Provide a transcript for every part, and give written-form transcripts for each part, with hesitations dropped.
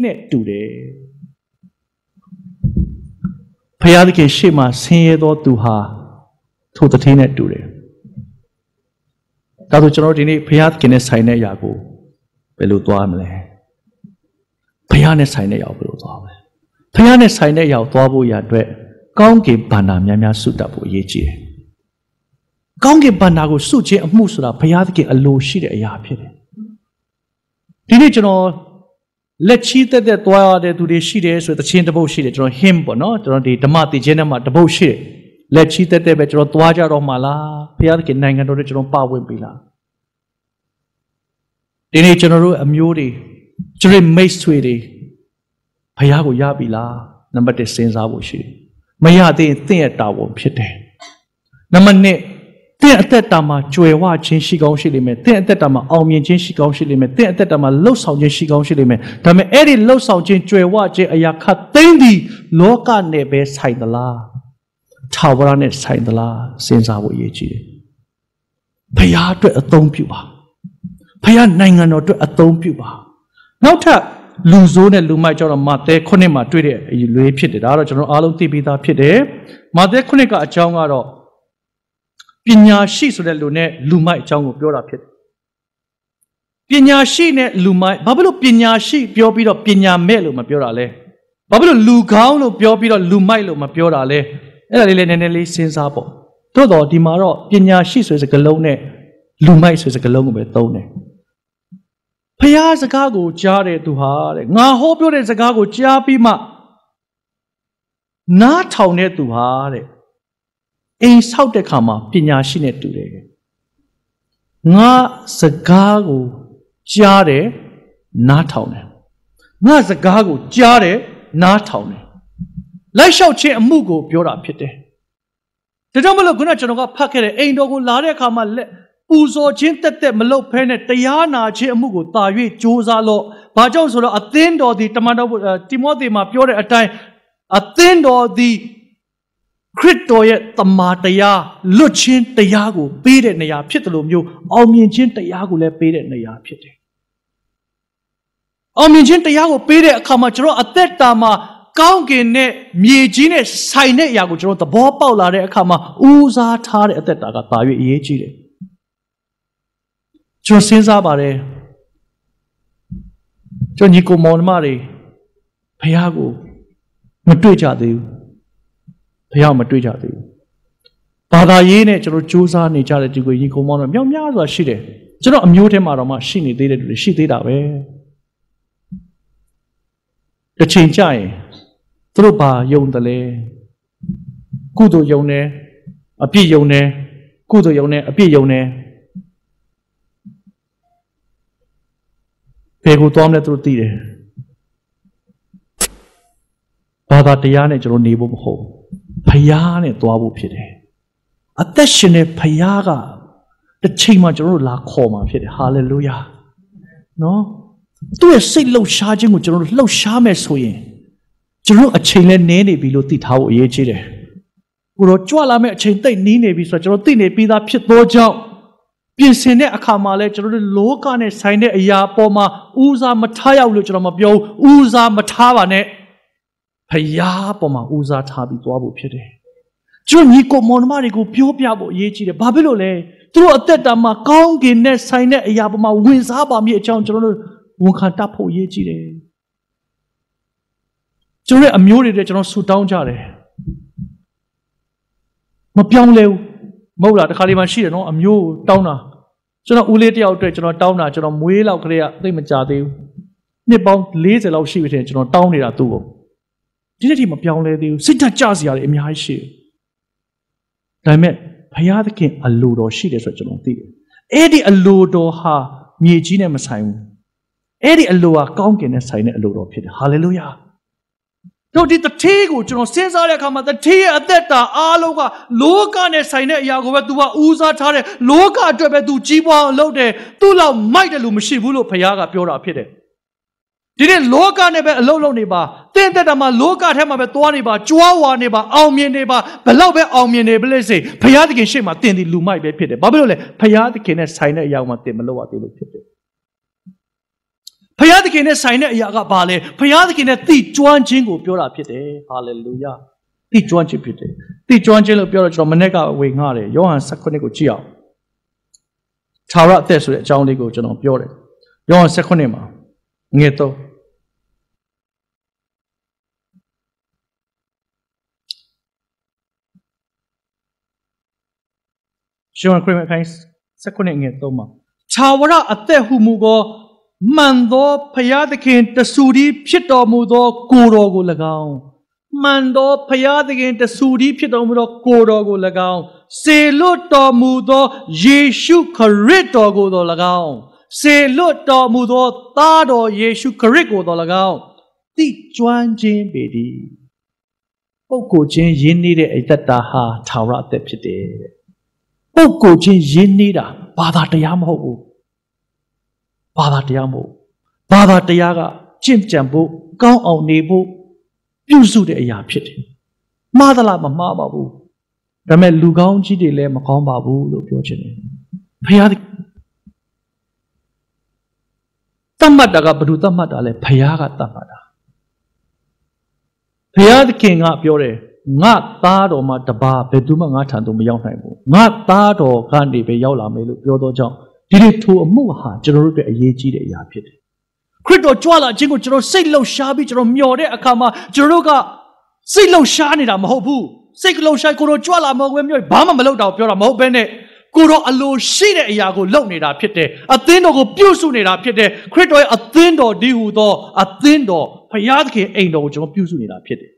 နဲ့တူတယ်ဖယားသခင်ရှေ့မှာဆင်းရဲသောသူဟာထိုတထေးနဲ့တူတယ်ဒါဆိုကျွန်တော်ဒီနေ့ဖယားသခင်နဲ့ဆိုင်တဲ့အရာကိုဘယ်လိုသွားမလဲဖယားနဲ့ဆိုင်တဲ့အရာကိုဘယ်လိုသွားမလဲဖယားနဲ့ဆိုင်တဲ့အရာကိုသွားဖို့ရအတွက်ကောင်းကင်ဘန္တာများများဆုတတ်ဖို့အရေးကြီးတယ်ကောင်းကင်ဘန္တာကိုဆုခြင်းအမှုဆိုတာဖယားသခင်အလိုရှိတဲ့အရာဖြစ်တယ်ဒီနေ့ကျွန်တော်လက်ချီးသက်သက်သွားရတဲ့သူတွေရှိတယ်ဆိုတဲ့သချင်းတစ်ပုဒ်ရှိတယ်ကျွန်တော် hymn ပေါ့နော်ကျွန်တော်ဒီဓမ္မသင်ခြင်းထဲမှာတစ်ပုဒ်ရှိတယ်လက်ချီးသက်သက်ပဲကျွန်တော်သွားကြတော့မှာလားဘုရားသခင်နိုင်ငံတော်နဲ့ကျွန်တော်ပါဝင်ပြီလားဒီနေ့ကျွန်တော်တို့အမျိုးတွေကျွန်တော်မိတ်ဆွေတွေဘုရားကိုရပြီလားနံပါတ်1စဉ်းစားဖို့ရှိတယ်မရသေးရင်သင်ရဲ့တာဝန်ဖြစ်တယ်နံပါတ်2သင်အသက်တာမှာကြွယ်ဝခြင်းရှိကောင်းရှိလိမ့်မယ်သင်အသက်တာမှာအောင်မြင်ခြင်းရှိကောင်းရှိလိမ့်မယ်သင်အသက်တာမှာလှုပ်ဆောင်ခြင်းရှိကောင်းရှိလိမ့်မယ်ဒါပေမဲ့အဲ့ဒီလှုပ်ဆောင်ခြင်းကြွယ်ဝခြင်းအရာခတ်သိမ်းသည်လောကနဲ့ပဲဆိုင်သလားထာဝရနဲ့ဆိုင်သလားစဉ်းစားဖို့အရေးကြီးတယ်ဘုရားအတွက်အသုံးပြုပါဘုရားနိုင်ငံတော်အတွက်အသုံးပြုပါနောက်ထပ်လူဆိုးနဲ့လူမိုက်ကြောင့်မာသဲ9မှာတွေ့တဲ့အလွေးဖြစ်တယ်ဒါကတော့ကျွန်တော်အားလုံးသိပြီးသားဖြစ်တယ်မာသဲ9ကအကြောင်းကတော့ပညာရှိဆိုတဲ့လူနဲ့လူမိုက်အကြောင်းကိုပြောတာဖြစ်တယ်ပညာရှိနဲ့လူမိုက်ဘာဖြစ်လို့ပညာရှိပြောပြီးတော့ပညာမဲ့လို့မပြောတာလဲဘာဖြစ်လို့လူကောင်းလို့ပြောပြီးတော့လူမိုက်လို့မပြောတာလဲအဲ့ဒါလေးလည်းနည်းနည်းလေးစဉ်းစားပေါ့သို့တော့ဒီမှာတော့ပညာရှိဆိုတဲ့စကားလုံးနဲ့လူမိုက်ဆိုတဲ့စကားလုံးကိုပဲသုံးတယ်ဖျားစကားကိုကြားတဲ့သူဟာတဲ့ငါဟောပြောတဲ့စကားကိုကြားပြီးမှနားထောင်တဲ့သူဟာတဲ့အိမ်ဆောက်တဲ့ခါမှာပညာရှိနဲ့တူတယ်ငါစကားကိုကြားတယ်နားထောင်တယ်ငါစကားကိုကြားတယ်နားထောင်တယ်လိုက်လျှောက်ခြင်းအမှုကိုပြောတာဖြစ်တယ်ဒါကြောင့်မလို့ခုနကျွန်တော်ကဖတ်ခဲ့တဲ့အိမ်တော်ကိုလာတဲ့အခါမှာပူဇော်ခြင်းတက်တက်မလုပ်ဖဲနဲ့တရားနာခြင်းအမှုကိုတာ၍ကြိုးစားလို့ဘာကြောင့်ဆိုတော့အသင်းတော်ဒီတိမောသေမှာပြောတဲ့အတိုင်းအသင်းတော်ဒီခရစ်တော်ရဲ့တမန်တရားလွတ်ခြင်းတရားကိုပေးတဲ့နေရာဖြစ်တယ်လို့မျိုးအောင်မြင်ခြင်းတရားကိုလည်းပေးတဲ့နေရာဖြစ်တယ်အောင်မြင်ခြင်းတရားကိုပေးတဲ့အခါမှာကျွန်တော်အသက်တာမှာကောင်းကင်နဲ့မြေကြီးနဲ့ဆိုင်တဲ့အရာကိုကျွန်တော်သဘောပေါက်လာတဲ့အခါမှာဦးစားထားတဲ့အသက်တာကပါ၍အရေးကြီးတယ်ကျွန်တော်စဉ်းစားပါတယ်ကျွန်တော်ညီကိုမောင်နှမတွေဘုရားကိုမတွေ့ကြသေးဘူးဘုရားမတွေ့ကြသေးဘူးဘာသာရေးနဲ့ကျွန်တော်စူးစမ်းနေကြတဲ့ဒီကိုညီကိုမောင်တို့မြောက်များစွာရှိတယ်ကျွန်တော်အမျိုးထဲမှာတော့မှရှိနေသေးတဲ့လူတွေရှိသေးတာပဲတစ်ချိန်ကြာရင်သူတို့ဘာယုံတယ်လဲကုသိုလ်ယုံတယ်အပြည့်ယုံတယ်ကုသိုလ်ယုံတယ်အပြည့်ယုံတယ်ဘယ်ကိုသွားမလဲသူတို့သိတယ်ဘာသာတရားနဲ့ကျွန်တော်နေဖို့မဟုတ်ဖယားနဲ့သွားဖို့ဖြစ်တယ်အသက်ရှင်တဲ့ဖယားကတစ်ချိန်မှကျွန်တော်တို့လာခေါ်မှာဖြစ်တယ်ဟာလေလုယာနော်သူ့ရဲ့စိတ်လှုပ်ရှားခြင်းကိုကျွန်တော်တို့လှုပ်ရှားမယ်ဆိုရင်ကျွန်တော်အချိန်နဲ့နည်းနေပြီလို့သိထားဖို့အရေးကြီးတယ်ကိုတော့ကြွလာမယ့်အချိန်သိပ်နီးနေပြီဆိုတော့ကျွန်တော်သိနေပြီးသားဖြစ်သောကြောင့်ပြင်ဆင်တဲ့အခါမှာလဲကျွန်တော်တို့လောကနဲ့ဆိုင်တဲ့အရာပေါ်မှာဦးစားမထားရဘူးလို့ကျွန်တော်မပြောဘူးဦးစားမထားပါနဲ့ဖယားပေါ်မှာဦးစားထားပြီးသွားဖို့ဖြစ်တယ်ကျွန်တော်ညီကိုမောင်နှမတွေကိုပြောပြဖို့အရေးကြီးတယ်ဘာဖြစ်လို့လဲသူတို့အသက်တာမှာကောင်းကင်နဲ့ဆိုင်တဲ့အရာပေါ်မှာဝင်စားပါမည်အကြောင်းကျွန်တော်တို့ဝန်ခံတတ်ဖို့အရေးကြီးတယ်ကျွန်တော်ရဲ့အမျိုးတွေကျွန်တော်ဆူတောင်းကြတယ်မပြောင်းလဲဘူးမဟုတ်လားတခါလေးမှရှိတယ်နော်အမျိုးတောင်းတာကျွန်တော်ဦးလေးတယောက်အတွက်ကျွန်တော်တောင်းတာကျွန်တော်မွေးလောက်ကလေးကသိမကြသေးဘူးနှစ်ပေါင်း40လောက်ရှိပြီတဲ့ကျွန်တော်တောင်းနေတာသူ့ကိုဒီနေ့ထိမပြောင်းလဲသေးဘူးစိတ်ဓာတ်ကျစရာတွေအများကြီးရှိတယ်ဒါပေမဲ့ဘုရားသခင်အလိုတော်ရှိတယ်ဆိုတော့ကျွန်တော်သိတယ်အဲ့ဒီအလိုတော်ဟာမြေကြီးနဲ့မဆိုင်ဘူးအဲ့ဒီအလိုဟာကောင်းကင်နဲ့ဆိုင်တဲ့အလိုတော်ဖြစ်တယ်ဟာလေလုယာတို့ဒီတထေးကိုကျွန်တော်စဉ်းစားတဲ့အခါမှာတထေးရဲ့အသက်တာအားလုံးကလောကနဲ့ဆိုင်တဲ့အရာကိုပဲ तू ကဦးစားထားတယ်လောကအတွက်ပဲ तू ကြီးပွားအောင်လုပ်တယ်သူ့လောက်မိုက်တယ်လို့မရှိဘူးလို့ဘုရားကပြောတာဖြစ်တယ်ဒီနေ့လောကနဲ့ပဲအလုပ်လုပ်နေပါသင်သက်တာမှာလောကထဲမှာပဲသွားနေပါကြွားဝါနေပါအောင်မြင်နေပါဘလောက်ပဲအောင်မြင်နေပါလိမ့်စေဘုရားသခင်ရှေ့မှာသင်ဒီလူမိုက်ပဲဖြစ်တယ်ဘာဖြစ်လို့လဲဘုရားသခင်နဲ့ဆိုင်တဲ့အရာမှာသင်မလုပ်ရသေးလို့ဖြစ်တယ်ဘ ဖယားသခင်နဲ့ဆိုင်တဲ့အရာကဘာလဲဖယားသခင်နဲ့တိကျွမ်းခြင်းကိုပြောတာဖြစ်တယ်ဟာလေလုယာတိကျွမ်းခြင်းဖြစ်တယ်တိကျွမ်းခြင်းလို့ပြောတော့ကျွန်တော်မနေ့ကဝေငှတယ်ယောဟန်19ကိုကြည့်အောင်ထာဝရအသက်ဆိုတဲ့အကြောင်းလေးကိုကျွန်တော်ပြောတယ်ယောဟန်19မှာငယ်3ရှောင်းခရစ်ခိုင်း19ငယ်3မှာထာဝရအသက်ဟုမူသောမှန်သောဖယားသခင်တဆူဒီဖြစ်တော်မူသောကိုယ်တော်ကို၎င်းမှန်သောဖယားသခင်တဆူဒီဖြစ်တော်မူသောကိုယ်တော်ကို၎င်းစေလွတ်တော်မူသောယေရှုခရစ်တော်ကိုတော်၎င်းစေလွတ်တော်မူသောသားတော်ယေရှုခရစ်ကိုတော်၎င်းတိကျွမ်းခြင်းပေသည်ပုဂ္ဂိုလ်ချင်းယဉ်နေတဲ့အသက်တာဟာထာဝရအသက်ဖြစ်တယ်ပုဂ္ဂိုလ်ချင်းယဉ်နေတာဘာသာတရားမဟုတ်ဘူးဘာသာတရားမဟုတ်ဘာသာတရားကကျင့်ကြံဖို့ကောင်းအောင်နေဖို့ပြုစုတဲ့အရာဖြစ်တယ်မှားသလားမမှားပါဘူးဒါပေမဲ့လူကောင်းကြီးတွေလည်းမကောင်းပါဘူးလို့ပြောချင်တယ်ဖယားတတ်မှတ်တာကဘယ်သူတတ်မှတ်တာလဲဖယားကတတ်မှတ်တာဖယားသခင်ကပြောတယ်ငါသားတော်မှာတပါဘယ်သူမှငါထံသို့မရောက်နိုင်ဘူးငါသားတော်ကနေပဲရောက်လာမယ်လို့ပြောတော့ကြောင့်ဒီလိုထိုအမှုဟာကျွန်တော်တို့အတွက်အရေးကြီးတဲ့အရာဖြစ်တယ်ခရစ်တော်ကြွလာခြင်းကိုကျွန်တော်စိတ်လှုပ်ရှားပြီးကျွန်တော်မျှော်တဲ့အခါမှာကျွန်တော်တို့ကစိတ်လှုပ်ရှားနေတာမဟုတ်ဘူးစိတ်လှုပ်ရှားကိုတော့ကြွလာမဟုတ်ဘဲမျှော်ဘာမှမလုပ်တာကိုပြောတာမဟုတ်ဘဲနဲ့ကိုတော့အလိုရှိတဲ့အရာကိုလုပ်နေတာဖြစ်တယ်အသင်းတော်ကိုပြုစုနေတာဖြစ်တယ်ခရစ်တော်ရဲ့အသင်းတော်ဒီဟူသောအသင်းတော်ဖယားသခင်အိမ်တော်ကိုကျွန်တော်ပြုစုနေတာဖြစ်တယ်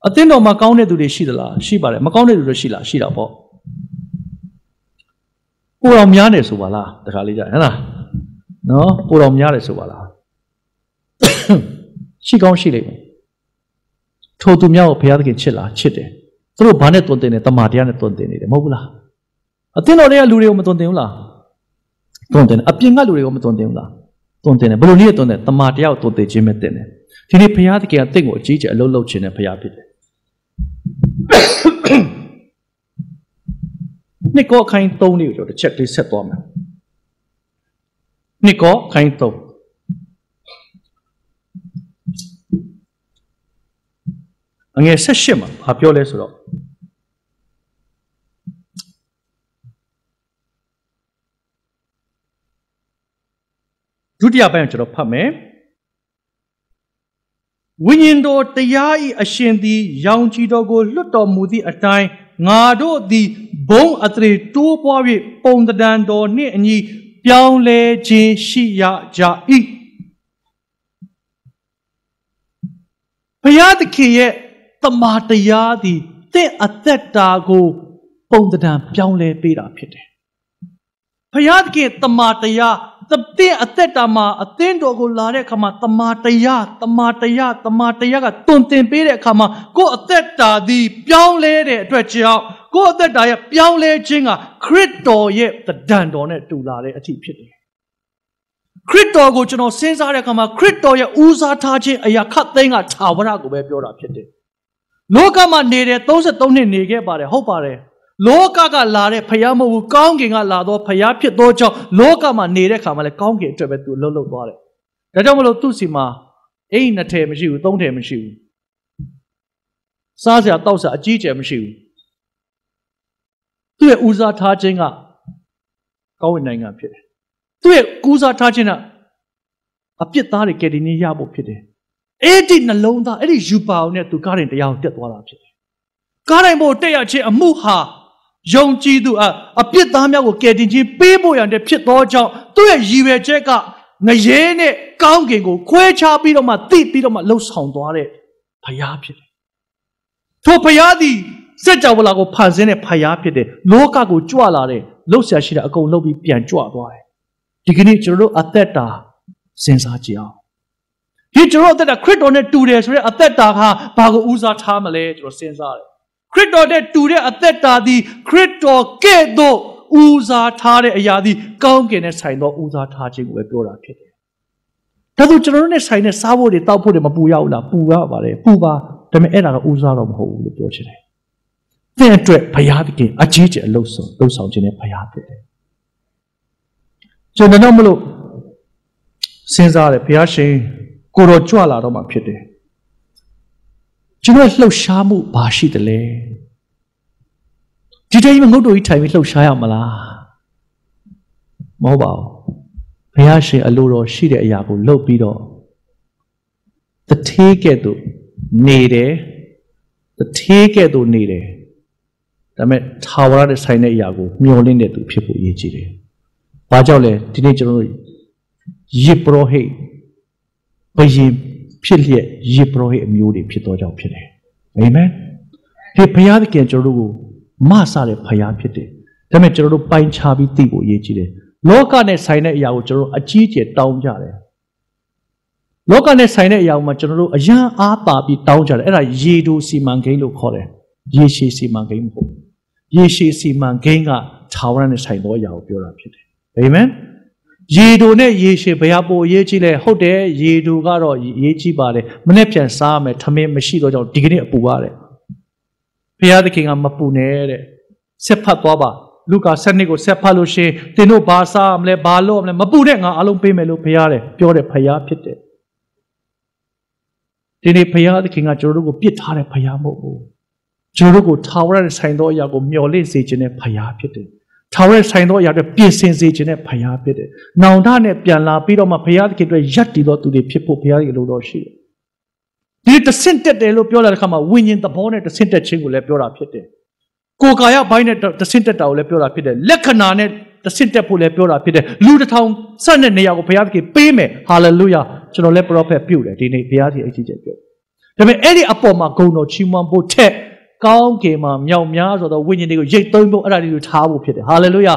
အသင်းတော်မှာကောင်းတဲ့သူတွေရှိသလားရှိပါတယ်မကောင်းတဲ့သူတွေရှိလားရှိတာပေါ့ပိုတော်များတယ်ဆိုပါလားတခါလေးကြာဟဲ့လားနော်ပိုတော်များတယ်ဆိုပါလားရှိကောင်းရှိလိမ့်မယ်ထိုသူများကိုဘုရားသခင်ချစ်လားချစ်တယ်သူတို့ဘာနဲ့တွင်တင်တယ်တမာတရားနဲ့တွင်တင်နေတယ်မဟုတ်ဘူးလားအသင်းတော်တွေကလူတွေကိုမတွင်တင်ဘူးလားတွင်တင်တယ်အပြင်ကလူတွေကိုမတွင်တင်ဘူးလားတွင်တင်တယ်ဘယ်လိုနည်းတွင်တယ်တမာတရားကိုတွင်တင်ခြင်းပဲတင်တယ်ဒီနေ့ဘုရားသခင်ကတင့်ကိုအကြီးကျယ်အလုပ်လုပ်ခြင်းနဲ့ဘုရားဖြစ်တယ်နိကောခိုင်း3လေးကိုကျွန်တော်တစ်ချက်လေးဆက်သွားမယ်နိကောခိုင်း3အငယ်18မှာဘာပြောလဲဆိုတော့ဒုတိယပိုင်းကိုကျွန်တော်ဖတ်မယ်ဝိညာဉ်တော်တရား၏အရှင်သည်ရောင်ခြည်တော်ကိုလွတ်တော်မူသည့်အတိုင်းငါတို့သည်ဘုံအထရေတိုးပွား၍ပုံတံတော်နှင့်အညီပြောင်းလဲခြင်းရှိရကြ၏ဘုရားသခင်ရဲ့တမန်တရားသည်သင်အသက်တာကိုပုံတံပြောင်းလဲပေးတာဖြစ်တယ်ဘုရားသခင်တမန်တရားသင်အသက်တာမှာအသင်းတော်ကိုလာတဲ့အခါမှာတမန်တရားကတွင်တင်ပေးတဲ့အခါမှာကိုယ့်အသက်တာသည်ပြောင်းလဲတဲ့အတွက်ကြောင့်ကိုယ့်အသက်တာရဲ့ပြောင်းလဲခြင်းကခရစ်တော်ရဲ့တန်တော်နဲ့တူလာတဲ့အထိဖြစ်တယ်ခရစ်တော်ကိုကျွန်တော်စဉ်းစားတဲ့အခါမှာခရစ်တော်ရဲ့ဦးစားထားခြင်းအရာခတ်သိမ်းကထာဝရကိုပဲပြောတာဖြစ်တယ်လောကမှာနေတဲ့33နှစ်နေခဲ့ပါတယ်ဟုတ်ပါတယ်လောကကလာတဲ့ဖယားမဟုတ်ဘူးကောင်းကင်ကလာတော့ဖယားဖြစ်သောကြောင့်လောကမှာနေတဲ့ခါမှာလည်းကောင်းကင်အတွက်ပဲသူလှုပ်သွားတယ်ဒါကြောင့်မလို့သူ့စီမှာအိမ်2ထည်မရှိဘူး3ထည်မရှိဘူးစားစရာတောက်စရာအကြီးကျယ်မရှိဘူးသူ့ရဲ့ဦးစားထားခြင်းကကောင်းဝင်နိုင်ငံဖြစ်တယ်သူ့ရဲ့ဦးစားထားခြင်းကအပြစ်သားတွေကယ်တင်ရဖို့ဖြစ်တယ်အဲ့ဒီနှလုံးသားအဲ့ဒီယူပါအောင်နဲ့သူကားရင်တရားကိုတက်သွားတာဖြစ်တယ်ကားတိုင်းဖို့တက်ရခြင်းအမှုဟာယုံကြည်သူအပြစ်သားများကိုကယ်တင်ခြင်းပေးဖို့ရတဲ့ဖြစ်သောကြောင့်သူ့ရဲ့ရည်ရွယ်ချက်ကငရဲနဲ့ကောင်းကင်ကိုခွဲခြားပြီးတော့မှသိပြီးတော့မှလှုပ်ဆောင်သွားတဲ့ဘုရားဖြစ်တယ်။ထိုဘုရားသည်စัจ java လာကိုဖန်ဆင်းတဲ့ဘုရားဖြစ်တယ်။လောကကိုကြွလာတဲ့လှုပ်ရှားရှိတဲ့အကုန်လှုပ်ပြီးပြန်ကြွသွားတယ်။ဒီကနေ့ကျွန်တော်တို့အသက်တာစဉ်းစားကြည့်အောင်။ဒီကျွန်တော်အသက်တာခရစ်တော်နဲ့တူတယ်ဆိုတဲ့အသက်တာဟာဘာကိုဦးစားထားမလဲကျွန်တော်စဉ်းစားတယ်ခရစ်တော်နဲ့တူတဲ့အသက်တာသည်ခရစ်တော်ကဲ့သို့ဦးစားထားတဲ့အရာသည်ကောင်းကင်နဲ့ဆိုင်သောဦးစားထားခြင်းကိုပဲပြောတာဖြစ်တယ်။ဒါဆိုကျွန်တော်တို့နဲ့ဆိုင်တဲ့စားဖို့တွေတောက်ဖို့တွေမပူရဘူးလားပူရပါတယ်ပူပါဒါပေမဲ့အဲ့ဒါကဦးစားတော့မဟုတ်ဘူးလို့ပြောချင်တယ်။သင်အတွက်ဘုရားသခင်အကြီးကျယ်အလုပ်ဆောင်ခြင်းနဲ့ဘုရားဖြစ်တယ်။ကျွန်တော်တို့မလို့ စဉ်းစားတယ်ဘုရားရှင်ကိုတော်ကြွလာတော့မှဖြစ်တယ်ကျွန်တော်လှုပ်ရှားမှုဘာရှိတယ်လဲဒီတိုင်းမှာငုတ်တော်ကြီးထိုင်ပြီးလှုပ်ရှားရမလားမဟုတ်ပါဘူးဘုရားရှင်အလိုတော်ရှိတဲ့အရာကိုလုပ်ပြီးတော့တထေးကဲ့သို့နေတယ်တထေးကဲ့သို့နေတယ်ဒါပေမဲ့ထာဝရနဲ့ဆိုင်တဲ့အရာကိုမျှော်လင့်တဲ့သူဖြစ်ဖို့အရေးကြီးတယ်ဘာကြောင့်လဲဒီနေ့ကျွန်တော်တို့ယေဘရဟိဘယင်ဖြစ်လျက်ယေဘရဟိအမျိုးတွေဖြစ်သောကြောင့်ဖြစ်တယ်အာမင်ဒီဘုရားသခင်ကျွန်တော်တို့ကိုမဆတဲ့ဘုရားဖြစ်တယ်ဒါပေမဲ့ကျွန်တော်တို့ပိုင်းခြားပြီးသိဖို့အရေးကြီးတယ်လောကနဲ့ဆိုင်တဲ့အရာကိုကျွန်တော်တို့အကြီးအကျယ်တောင်းကြတယ်လောကနဲ့ဆိုင်တဲ့အရာမှာကျွန်တော်တို့အယံအားပါပြီးတောင်းကြတယ်အဲ့ဒါရေတိုစီမံကိန်းလို့ခေါ်တယ်ရေရှည်စီမံကိန်းမဟုတ်ရေရှည်စီမံကိန်းကထာဝရနဲ့ဆိုင်သောအရာကိုပြောတာဖြစ်တယ်အာမင်ရေတိုနဲ့ရေရှည်ဘယ်ဟာပိုအရေးကြီးလဲဟုတ်တယ်ရေတိုကတော့အရေးကြီးပါတယ်မနေ့ပြန်စားမယ်ထမင်းမရှိတော့ကြောင့်ဒီကနေ့အပူရတယ်ဘုရားသခင်ကမပူနဲ့တဲ့ဆက်ဖတ်သွားပါလူကာ7ကိုဆက်ဖတ်လို့ရှိရင်သင်တို့ဘာစားမလဲဘာလုပ်မလဲမပူနဲ့ငါအလုံးပေးမယ်လို့ဘုရားတဲ့ပြောတယ်ဘုရားဖြစ်တယ်ဒီနေ့ဘုရားသခင်ကကျွန်တော်တို့ကိုပြစ်ထားတဲ့ဘုရားမဟုတ်ဘူးကျွန်တော်တို့ကိုထာဝရနဲ့ဆိုင်သောအရာကိုမျှော်လင့်စေခြင်းနဲ့ဘုရားဖြစ်တယ်ထာဝရဆိုင်သောအရာတွေပြင်ဆင်စေခြင်းနဲ့ဘုရားဖြစ်တယ်နောင်တနဲ့ပြန်လာပြီးတော့မှဘုရားသခင်အတွက်ယက်တည်သောသူတွေဖြစ်ဖို့ဘုရားရဲ့လိုတော်ရှိတယ်ဒီတဆင့်တက်တယ်လို့ပြောတဲ့အခါမှာဝိညာဉ်သဘောနဲ့တဆင့်တက်ခြင်းကိုလည်းပြောတာဖြစ်တယ်ကိုယ်ကာယဘိုင်းနဲ့တဆင့်တက်တာကိုလည်းပြောတာဖြစ်တယ်လက္ခဏာနဲ့တဆင့်တက်ဖို့လည်းပြောတာဖြစ်တယ်လူတစ်ထောင်ဆက်တဲ့နေရာကိုဘုရားသခင်ပေးမယ်ဟာလေလုယာကျွန်တော်လည်းပရောဖက်ပြုတယ်ဒီနေ့ဘုရားသခင်အကြီးကျယ်ပြောဒါပေမဲ့အဲ့ဒီအပေါ်မှာဂုဏ်တော်ချီးမွမ်းဖို့ထက်ကောင်းကင်မှာမြောက်များဆိုတော့ဝိညာဉ်တွေကိုရိတ်သိမ်းဖို့အဲ့ဒါတွေကိုထားဖို့ဖြစ်တယ်ဟာလေလုယာ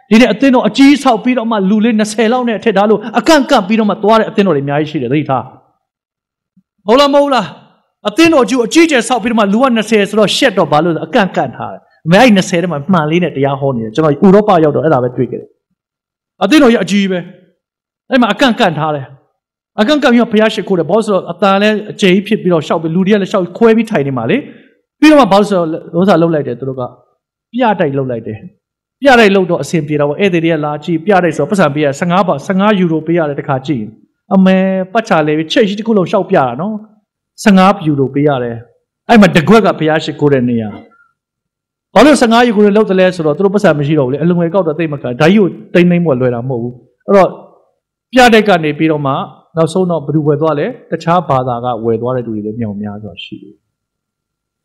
ဒီနေ့အသင်းတော်အကြီးဆောက်ပြီးတော့မှလူလေး20လောက်နဲ့ထက်ထားလို့အကန့်ကန့်ပြီးတော့မှသွားတဲ့အသင်းတော်တွေအများကြီးရှိတယ်သတိထားဟုတ်လားမဟုတ်လားအသင်းတော်ကြီးအကြီးကျယ်ဆောက်ပြီးတော့မှလူက20ဆိုတော့ရှက်တော့ဘာလို့အကန့်ကန့်ထားတယ်အမေအဲ့20ထဲမှာမှန်လေးနဲ့တရားဟောနေတယ်ကျွန်တော်ဥရောပရောက်တော့အဲ့ဒါပဲတွေ့ခဲ့တယ်အသင်းတော်ကြီးအကြီးပဲအဲ့မှာအကန့်ကန့်ထားတယ်အကန့်ကန့်ပြီးတော့ဘုရားရှိခိုးတယ်ဘာလို့ဆိုတော့အတန်လည်းအကျယ်ကြီးဖြစ်ပြီးတော့ရှောက်ပြီးလူတွေကလည်းရှောက်ခွဲပြီးထိုင်နေမှာလေပြီးတော့မှဘာလို့ဆိုတော့လောစာလှုပ်လိုက်တယ်သူတို့ကပြတိုက်လှုပ်လိုက်တယ်ပြတိုက်လှုပ်တော့အဆင်ပြေတော့ဧည့်သည်တွေကလာကြည့်ပြတိုက်ဆိုတော့ပတ်စံပေးရ15ယူရိုပေးရတယ်တခါကြည့်အမေပတ်ချလေချက်ရှိတစ်ခုလုံးရှောက်ပြတာနော်15ယူရိုပေးရတယ်အဲ့မှာတကွက်ကဘုရားရှိခိုးတဲ့နေရာဘာလို့15ယူရိုလှုပ်တယ်လဲဆိုတော့သူတို့ပတ်စံမရှိတော့ဘူးလေအလုံငယ်ကောက်တော့တိတ်မကန်ဓာကြီးကိုတိမ့်သိမ့်ပေါ်လွယ်တာမဟုတ်ဘူးအဲ့တော့ပြတိုက်ကနေပြီးတော့မှနောက်ဆုံးတော့ဘယ်သူဝယ်သွားလဲတခြားဘာသာကဝယ်သွားတဲ့သူတွေလည်းမြောင်များစွာရှိတယ်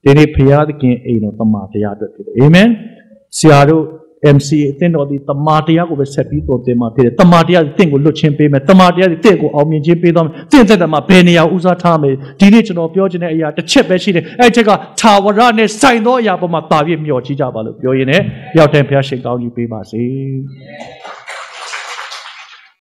ဒီနေ့ဘုရားသခင်အိမ်တော်တမန်တရားအတွက်ဖြစ်တယ်အာမင်ဆရာတို့ MCA အသင်းတော်ဒီတမန်တရားကိုပဲဆက်ပြီးတော်တင်မှာဖြစ်တယ်တမန်တရားတင့်ကိုလွတ်ချင်းပေးမယ်တမန်တရားတင့်ကိုအောင်မြင်ခြင်းပေးသွားမယ်တင့်သက်တမန်ဘယ်နေရာဦးစားထားမယ်ဒီနေ့ကျွန်တော်ပြောချင်တဲ့အရာတစ်ချက်ပဲရှိတယ်အဲ့ချက်ကထာဝရနဲ့ဆိုင်သောအရာပေါ်မှာတာပြည့်မျှော်ကြည့်ကြပါလို့ပြောရင်းနဲ့ရောက်တဲ့ဘုရားရှင်ကောင်းကြီးပေးပါစေ